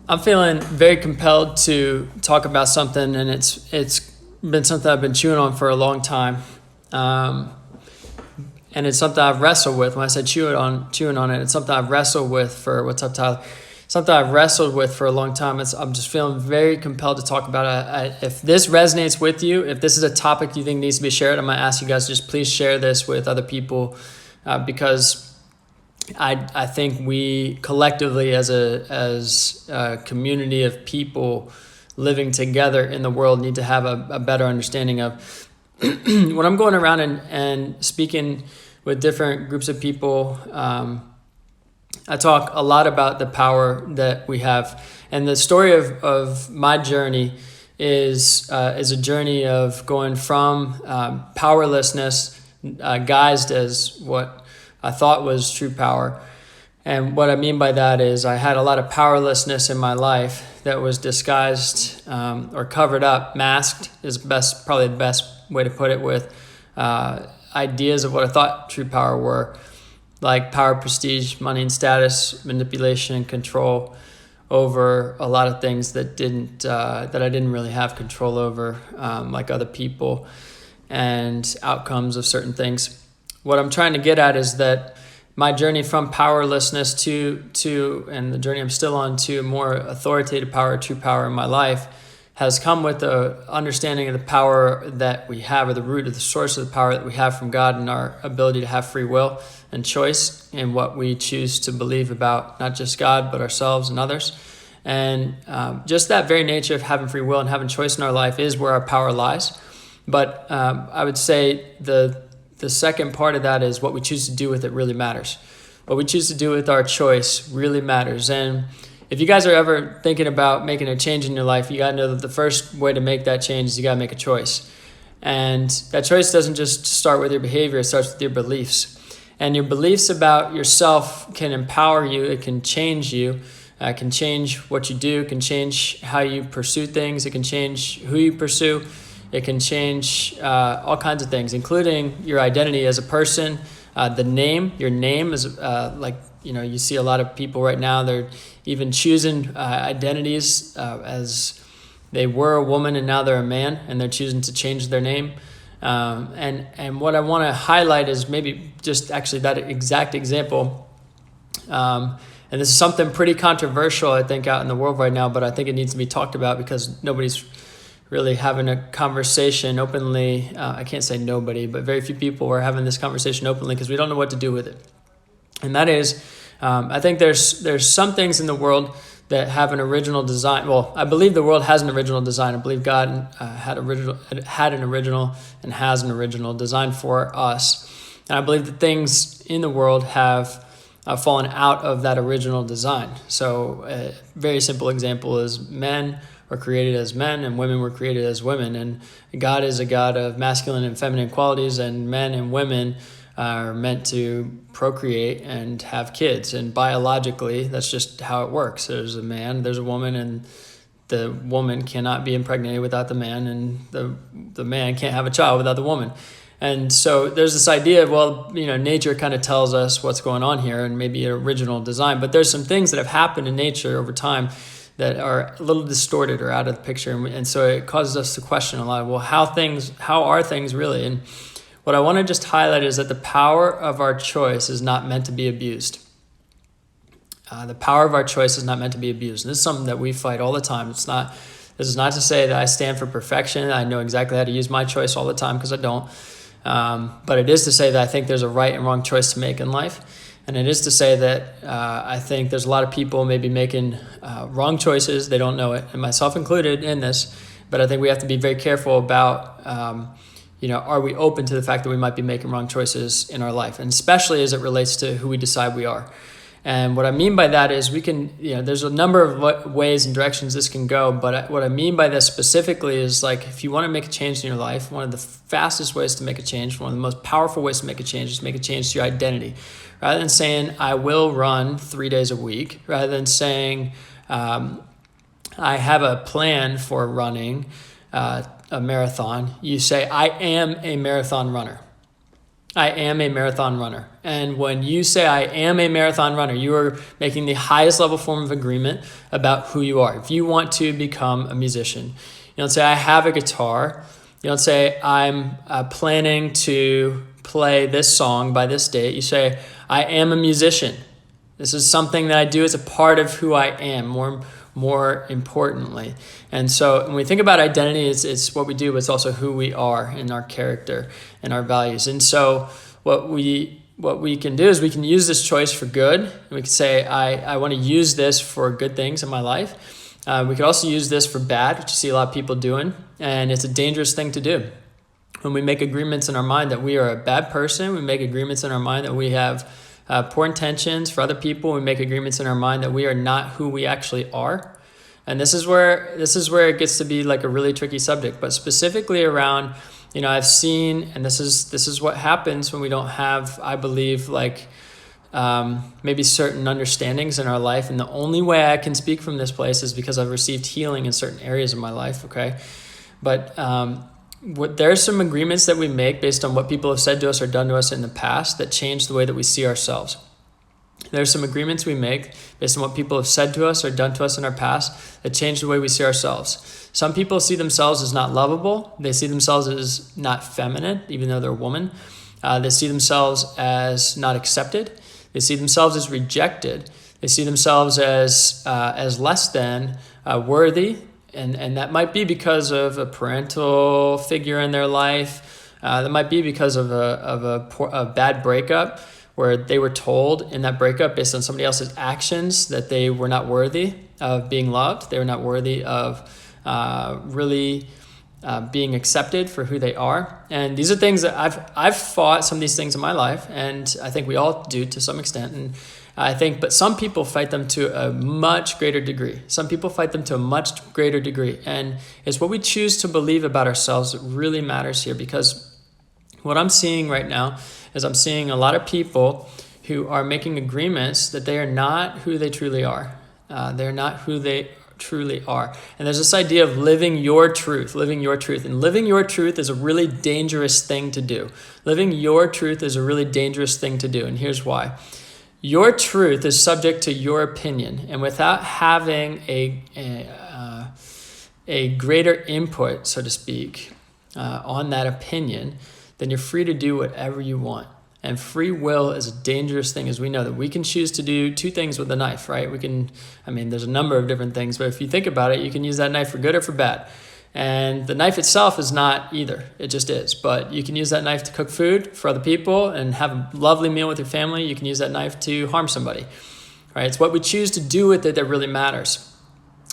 I'm feeling very compelled to talk about something, and it's been something I've been chewing on for a long time, and it's something I've wrestled with. When I said chewing on it, it's something I've wrestled with for what's up, Tyler? Something I've wrestled with for a long time. I'm just feeling very compelled to talk about it. If this resonates with you, if this is a topic you think needs to be shared, I'm gonna ask you guys to just please share this with other people, because I think we collectively as a community of people living together in the world need to have a better understanding of when I'm going around and speaking with different groups of people. I talk a lot about the power that we have, and the story of my journey is a journey of going from powerlessness, guised as what I thought was true power. And what I mean by that is I had a lot of powerlessness in my life that was disguised or covered up, masked is probably the best way to put it, with ideas of what I thought true power were, like power, prestige, money and status, manipulation and control over a lot of things that I didn't really have control over, like other people and outcomes of certain things. What I'm trying to get at is that my journey from powerlessness to and the journey I'm still on to more authoritative power, true power in my life, has come with the understanding of the power that we have, or the root of the source of the power that we have from God, and our ability to have free will and choice in what we choose to believe about not just God, but ourselves and others. And just that very nature of having free will and having choice in our life is where our power lies. But I would say the second part of that is what we choose to do with it really matters. What we choose to do with our choice really matters. And if you guys are ever thinking about making a change in your life, you got to know that the first way to make that change is you got to make a choice. And that choice doesn't just start with your behavior, it starts with your beliefs. And your beliefs about yourself can empower you, it can change you, it can change what you do, it can change how you pursue things, it can change who you pursue. It can change all kinds of things, including your identity as a person. Your name is you see a lot of people right now, they're even choosing identities as they were a woman and now they're a man, and they're choosing to change their name. And what I want to highlight is maybe just actually that exact example. And this is something pretty controversial, I think, out in the world right now, but I think it needs to be talked about because nobody's really having a conversation openly. I can't say nobody, but very few people are having this conversation openly because we don't know what to do with it. And that is, I think there's some things in the world that have an original design. Well, I believe the world has an original design. I believe God had an original and has an original design for us. And I believe that things in the world have fallen out of that original design. So a very simple example is men were created as men and women were created as women. And God is a God of masculine and feminine qualities, and men and women are meant to procreate and have kids. And biologically, that's just how it works. There's a man, there's a woman, and the woman cannot be impregnated without the man, and the man can't have a child without the woman. And so there's this idea of, nature kind of tells us what's going on here, and maybe an original design. But there's some things that have happened in nature over time that are a little distorted or out of the picture. And so it causes us to question a lot of, how are things really? And what I want to just highlight is that the power of our choice is not meant to be abused. The power of our choice is not meant to be abused. And this is something that we fight all the time. This is not to say that I stand for perfection. I know exactly how to use my choice all the time, because I don't. But it is to say that I think there's a right and wrong choice to make in life. And it is to say that I think there's a lot of people maybe making wrong choices. They don't know it, and myself included in this. But I think we have to be very careful about, are we open to the fact that we might be making wrong choices in our life, and especially as it relates to who we decide we are. And what I mean by that is we can, there's a number of ways and directions this can go. But what I mean by this specifically is, like, if you want to make a change in your life, one of the fastest ways to make a change, one of the most powerful ways to make a change, is to make a change to your identity. Rather than saying, I will run 3 days a week, rather than saying, I have a plan for running a marathon, you say, I am a marathon runner. I am a marathon runner. And when you say I am a marathon runner, you are making the highest level form of agreement about who you are. If you want to become a musician, you don't say I have a guitar. You don't say I'm planning to play this song by this date. You say I am a musician. This is something that I do as a part of who I am, more importantly. And so when we think about identity, it's what we do, but it's also who we are in our character and our values. And so what we can do is we can use this choice for good. And we can say, I want to use this for good things in my life. We could also use this for bad, which you see a lot of people doing. And it's a dangerous thing to do. When we make agreements in our mind that we are a bad person, we make agreements in our mind that we have poor intentions for other people. We make agreements in our mind that we are not who we actually are. And this is where it gets to be like a really tricky subject, but specifically around, I've seen, and this is what happens when we don't have, I believe, like maybe certain understandings in our life. And the only way I can speak from this place is because I've received healing in certain areas of my life. Okay. But, there's some agreements that we make based on what people have said to us or done to us in the past that change the way that we see ourselves. There's some agreements we make based on what people have said to us or done to us in our past that change the way we see ourselves. Some people see themselves as not lovable. They see themselves as not feminine, even though they're a woman. They see themselves as not accepted. They see themselves as rejected. They see themselves as less than worthy. And that might be because of a parental figure in their life. That might be because of a bad breakup where they were told in that breakup based on somebody else's actions that they were not worthy of being loved. They were not worthy of really being accepted for who they are. And these are things that I've fought some of these things in my life, and I think we all do to some extent. And but some people fight them to a much greater degree. Some people fight them to a much greater degree. And it's what we choose to believe about ourselves that really matters here, because what I'm seeing right now is I'm seeing a lot of people who are making agreements that they are not who they truly are. They're not who they truly are. And there's this idea of living your truth. And living your truth is a really dangerous thing to do. Living your truth is a really dangerous thing to do. And here's why. Your truth is subject to your opinion, and without having a greater input, so to speak, on that opinion, then you're free to do whatever you want. And free will is a dangerous thing, as we know that we can choose to do two things with a knife, right? There's a number of different things, but if you think about it, you can use that knife for good or for bad. And the knife itself is not either. It just is. But you can use that knife to cook food for other people and have a lovely meal with your family. You can use that knife to harm somebody, right? It's what we choose to do with it that really matters.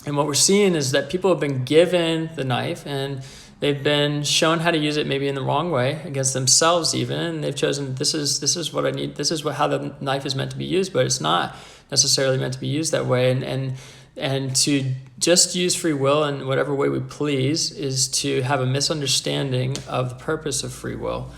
And what we're seeing is that people have been given the knife and they've been shown how to use it maybe in the wrong way against themselves even. And they've chosen, this is what I need. This is how the knife is meant to be used, but it's not necessarily meant to be used that way. And to just use free will in whatever way we please is to have a misunderstanding of the purpose of free will,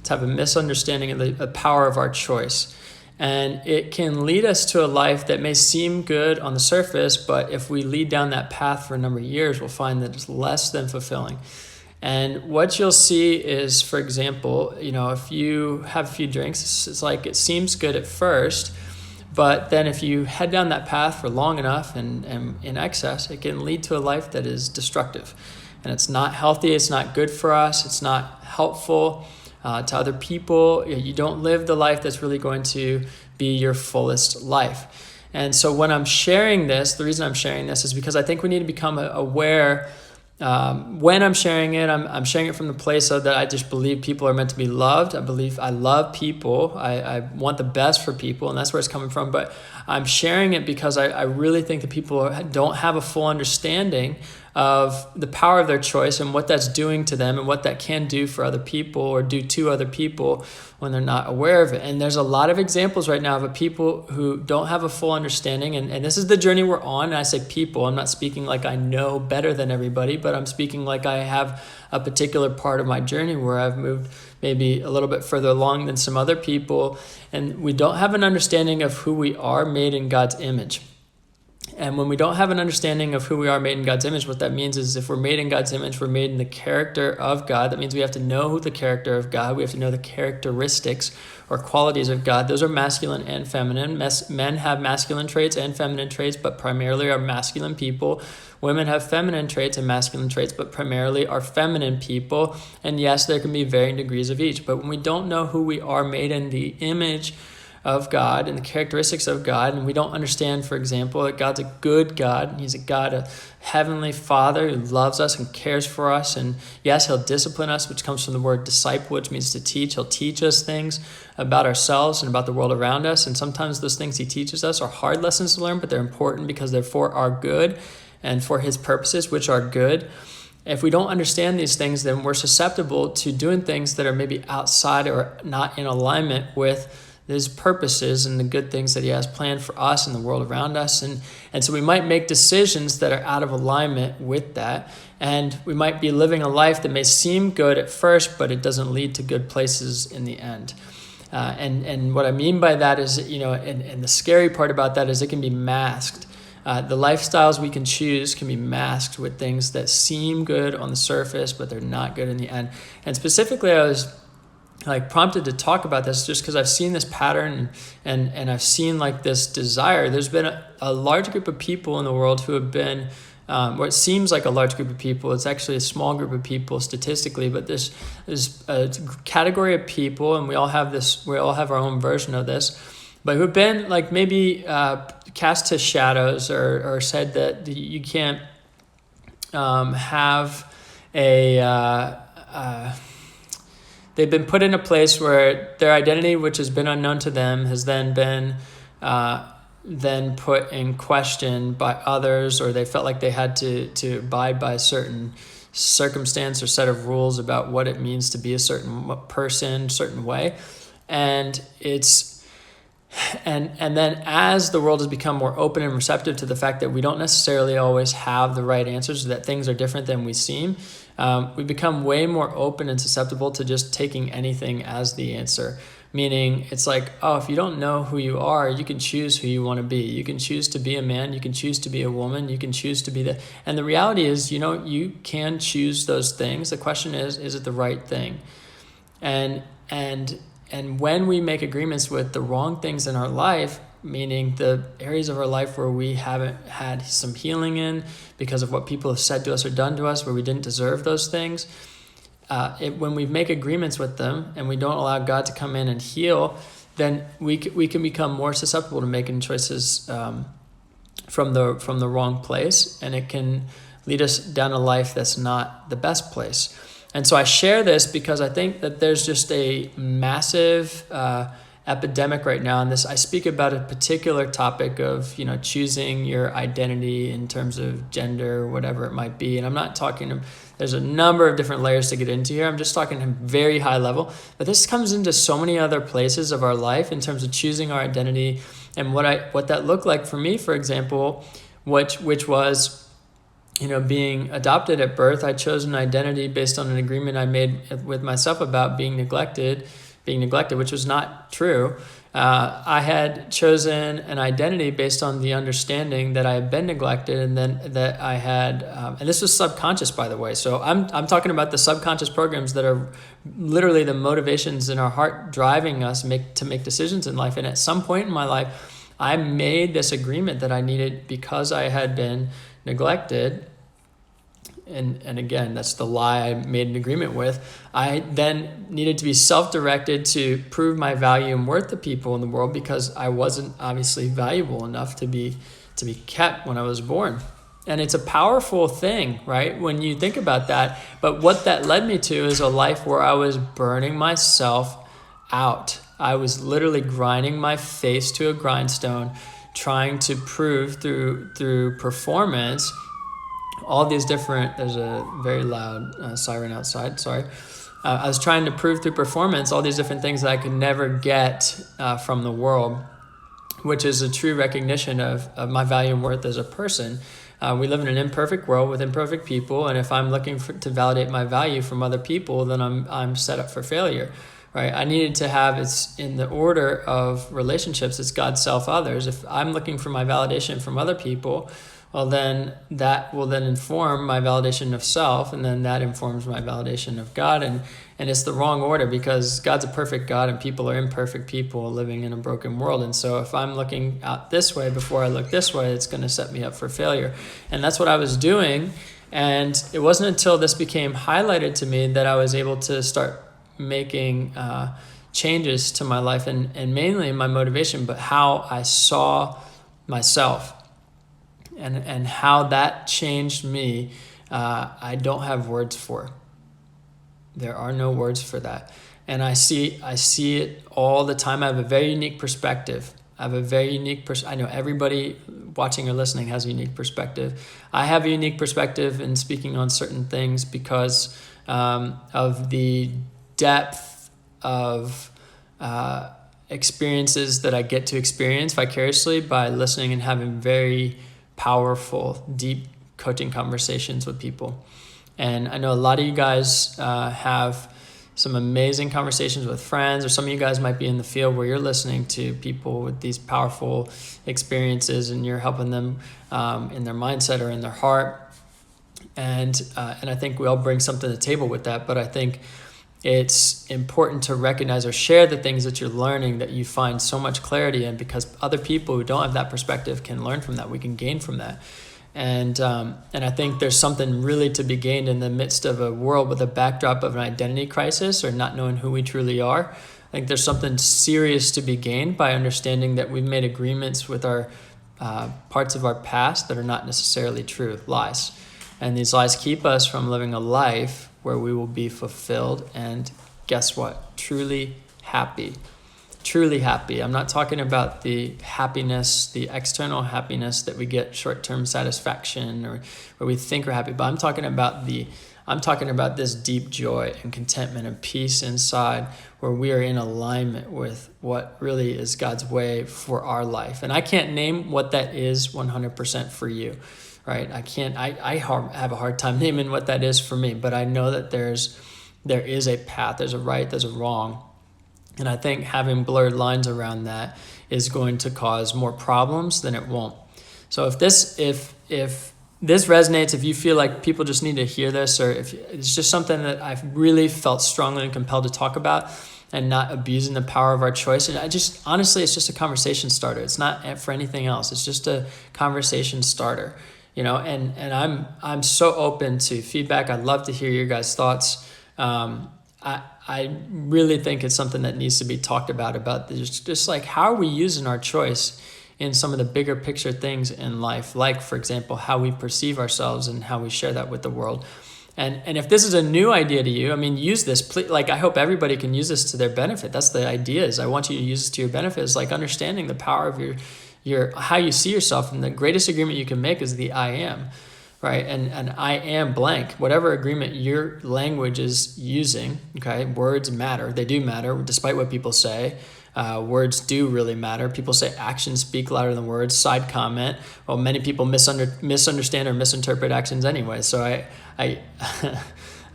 to have a misunderstanding of the power of our choice. And it can lead us to a life that may seem good on the surface, but if we lead down that path for a number of years, we'll find that it's less than fulfilling. And what you'll see is, for example, if you have a few drinks, it's like it seems good at first, but then if you head down that path for long enough and in excess, it can lead to a life that is destructive. And it's not healthy, it's not good for us, it's not helpful to other people. You don't live the life that's really going to be your fullest life. And so when I'm sharing this, the reason I'm sharing this is because I think we need to become aware. When I'm sharing it, I'm sharing it from the place of that I just believe people are meant to be loved. I believe I love people. I want the best for people, and that's where it's coming from. But I'm sharing it because I really think that people don't have a full understanding of the power of their choice and what that's doing to them and what that can do for other people or do to other people when they're not aware of it. And there's a lot of examples right now of people who don't have a full understanding. And this is the journey we're on. And I say people, I'm not speaking like I know better than everybody, but I'm speaking like I have a particular part of my journey where I've moved maybe a little bit further along than some other people. And we don't have an understanding of who we are made in God's image. And when we don't have an understanding of who we are made in God's image, what that means is if we're made in God's image, we're made in the character of God. That means we have to know the character of God. We have to know the characteristics or qualities of God. Those are masculine and feminine. Men have masculine traits and feminine traits, but primarily are masculine people. Women have feminine traits and masculine traits, but primarily are feminine people. And yes, there can be varying degrees of each. But when we don't know who we are made in the image of God and the characteristics of God, and we don't understand, for example, that God's a good God. He's a God, a heavenly Father who loves us and cares for us. And yes, he'll discipline us, which comes from the word disciple, which means to teach. He'll teach us things about ourselves and about the world around us. And sometimes those things he teaches us are hard lessons to learn, but they're important because they're for our good and for his purposes, which are good. If we don't understand these things, then we're susceptible to doing things that are maybe outside or not in alignment with his purposes and the good things that he has planned for us and the world around us. And so we might make decisions that are out of alignment with that. And we might be living a life that may seem good at first, but it doesn't lead to good places in the end. And what I mean by that is, and the scary part about that is it can be masked. The lifestyles we can choose can be masked with things that seem good on the surface, but they're not good in the end. And specifically, I was prompted to talk about this just because I've seen this pattern and I've seen this desire. There's been a large group of people in the world who have been, or it seems like a large group of people. It's actually a small group of people statistically, but there's a category of people, and we all have our own version of this, but who've been maybe cast to shadows or said that you can't have they've been put in a place where their identity, which has been unknown to them, has then been then put in question by others, or they felt like they had to abide by a certain circumstance or set of rules about what it means to be a certain person, certain way. And and then as the world has become more open and receptive to the fact that we don't necessarily always have the right answers, that things are different than we seem, we become way more open and susceptible to just taking anything as the answer. Meaning it's if you don't know who you are, you can choose who you want to be. You can choose to be a man, you can choose to be a woman, you can choose to be and the reality is, you can choose those things. The question is it the right thing? And when we make agreements with the wrong things in our life, meaning the areas of our life where we haven't had some healing in because of what people have said to us or done to us, where we didn't deserve those things, when we make agreements with them and we don't allow God to come in and heal, then we can become more susceptible to making choices from the wrong place, and it can lead us down a life that's not the best place. And so I share this because I think that there's just a massive epidemic right now. And I speak about a particular topic of, choosing your identity in terms of gender, whatever it might be. And I'm not talking, there's a number of different layers to get into here. I'm just talking at a very high level. But this comes into so many other places of our life in terms of choosing our identity and what that looked like for me, for example, which was, being adopted at birth. I chose an identity based on an agreement I made with myself about being neglected, which was not true. I had chosen an identity based on the understanding that I had been neglected, and then that I had, and this was subconscious, by the way. So I'm talking about the subconscious programs that are literally the motivations in our heart driving us to make decisions in life. And at some point in my life, I made this agreement that I needed, because I had been neglected. And again, that's the lie I made an agreement with. I then needed to be self-directed to prove my value and worth to people in the world, because I wasn't obviously valuable enough to be kept when I was born. And it's a powerful thing, right, when you think about that. But what that led me to is a life where I was burning myself out. I was literally grinding my face to a grindstone, trying to prove through performance all these different, there's a very loud siren outside, sorry. I was trying to prove through performance all these different things that I could never get from the world, which is a true recognition of my value and worth as a person. We live in an imperfect world with imperfect people, and if I'm looking to validate my value from other people, then I'm set up for failure, right? I needed to have, it's in the order of relationships, it's God, self, others. If I'm looking for my validation from other people, well, then that will then inform my validation of self, and then that informs my validation of God. And it's the wrong order, because God's a perfect God and people are imperfect people living in a broken world. And so if I'm looking out this way before I look this way, it's going to set me up for failure. And that's what I was doing. And it wasn't until this became highlighted to me that I was able to start making changes to my life, and mainly my motivation, but how I saw myself. And how that changed me, I don't have words for. There are no words for that. And I see it all the time. I have a very unique perspective. I know everybody watching or listening has a unique perspective. I have a unique perspective in speaking on certain things because of the depth of experiences that I get to experience vicariously by listening and having very powerful, deep coaching conversations with people. And I know a lot of you guys have some amazing conversations with friends, or some of you guys might be in the field where you're listening to people with these powerful experiences and you're helping them in their mindset or in their heart. And I think we all bring something to the table with that, but I think it's important to recognize or share the things that you're learning that you find so much clarity in, because other people who don't have that perspective can learn from that. We can gain from that. And I think there's something really to be gained in the midst of a world with a backdrop of an identity crisis or not knowing who we truly are. I think there's something serious to be gained by understanding that we've made agreements with our parts of our past that are not necessarily true, lies. And these lies keep us from living a life where we will be fulfilled and, guess what, truly happy. Truly happy. I'm not talking about the happiness, the external happiness that we get, short-term satisfaction, or where we think we're happy, but I'm talking about this deep joy and contentment and peace inside, where we are in alignment with what really is God's way for our life. And I can't name what that is 100% for you. Right? I have a hard time naming what that is for me, but I know that there is a path, there's a right, there's a wrong. And I think having blurred lines around that is going to cause more problems than it won't. So if this resonates, if you feel like people just need to hear this, or if it's just something that I've really felt strongly and compelled to talk about, and not abusing the power of our choice. And honestly, it's just a conversation starter. It's not for anything else. It's just a conversation starter. And I'm so open to feedback. I'd love to hear your guys' thoughts. I really think it's something that needs to be talked about just like, how are we using our choice in some of the bigger picture things in life, like, for example, how we perceive ourselves and how we share that with the world. And if this is a new idea to you, I mean, use this. Please, I hope everybody can use this to their benefit. That's the idea, is I want you to use this to your benefit. It's like understanding the power of your how you see yourself, and the greatest agreement you can make is the I am, right? And I am blank, whatever agreement your language is using. Okay, words matter. They do matter, despite what people say. Words do really matter. People say actions speak louder than words. Side comment: well, many people misunderstand or misinterpret actions anyway. So I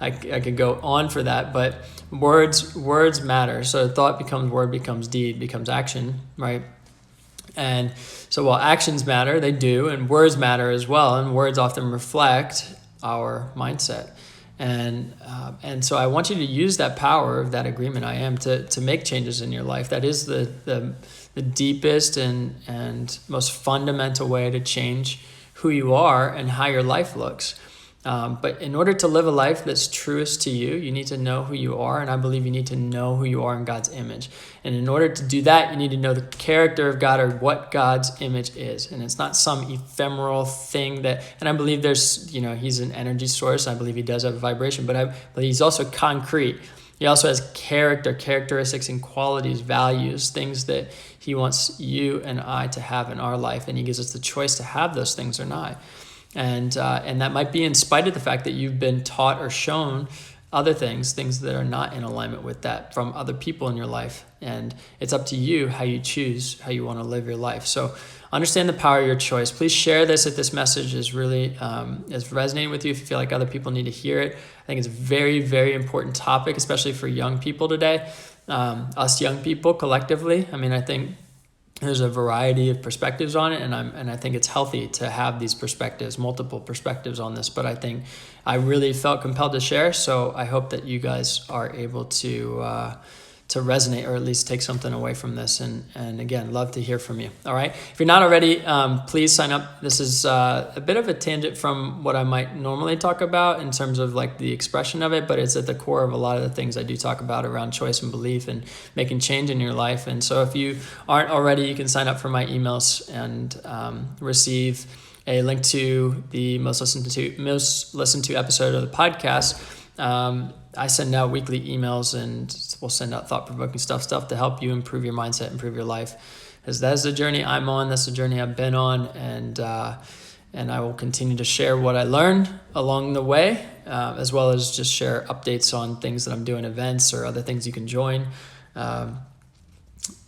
could go on for that, but words matter. So thought becomes word, becomes deed, becomes action, right? And so while actions matter, they do, and words matter as well, and words often reflect our mindset. And so I want you to use that power of that agreement I am to make changes in your life. That is the deepest and most fundamental way to change who you are and how your life looks. But in order to live a life that's truest to you, you need to know who you are, and I believe you need to know who you are in God's image. And in order to do that, you need to know the character of God, or what God's image is. And it's not some ephemeral thing and I believe there's, he's an energy source. I believe he does have a vibration, but he's also concrete. He also has characteristics and qualities, values, things that he wants you and I to have in our life. And he gives us the choice to have those things or not. And that might be in spite of the fact that you've been taught or shown other things that are not in alignment with that from other people in your life. And it's up to you how you choose how you want to live your life. So understand the power of your choice. Please share this if this message is really is resonating with you, if you feel like other people need to hear it. I think it's a very, very important topic, especially for young people today. us young people collectively. I mean, I think there's a variety of perspectives on it, and I think it's healthy to have these perspectives, multiple perspectives on this. But I think I really felt compelled to share, so I hope that you guys are able to resonate, or at least take something away from this. And again, love to hear from you. All right. If you're not already, please sign up. This is a bit of a tangent from what I might normally talk about in terms of like the expression of it, but it's at the core of a lot of the things I do talk about around choice and belief and making change in your life. And so if you aren't already, you can sign up for my emails and receive a link to the most listened to episode of the podcast. I send out weekly emails, and we'll send out thought-provoking stuff to help you improve your mindset, improve your life. Because that's the journey I'm on. That's the journey I've been on, and I will continue to share what I learned along the way, as well as just share updates on things that I'm doing, events or other things you can join.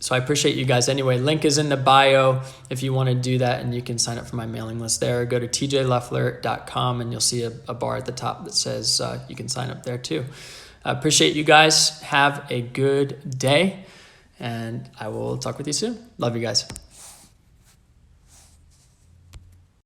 So I appreciate you guys. Anyway, link is in the bio if you want to do that, and you can sign up for my mailing list there. Go to tjleffler.com and you'll see a bar at the top that says you can sign up there too. I appreciate you guys. Have a good day, and I will talk with you soon. Love you guys.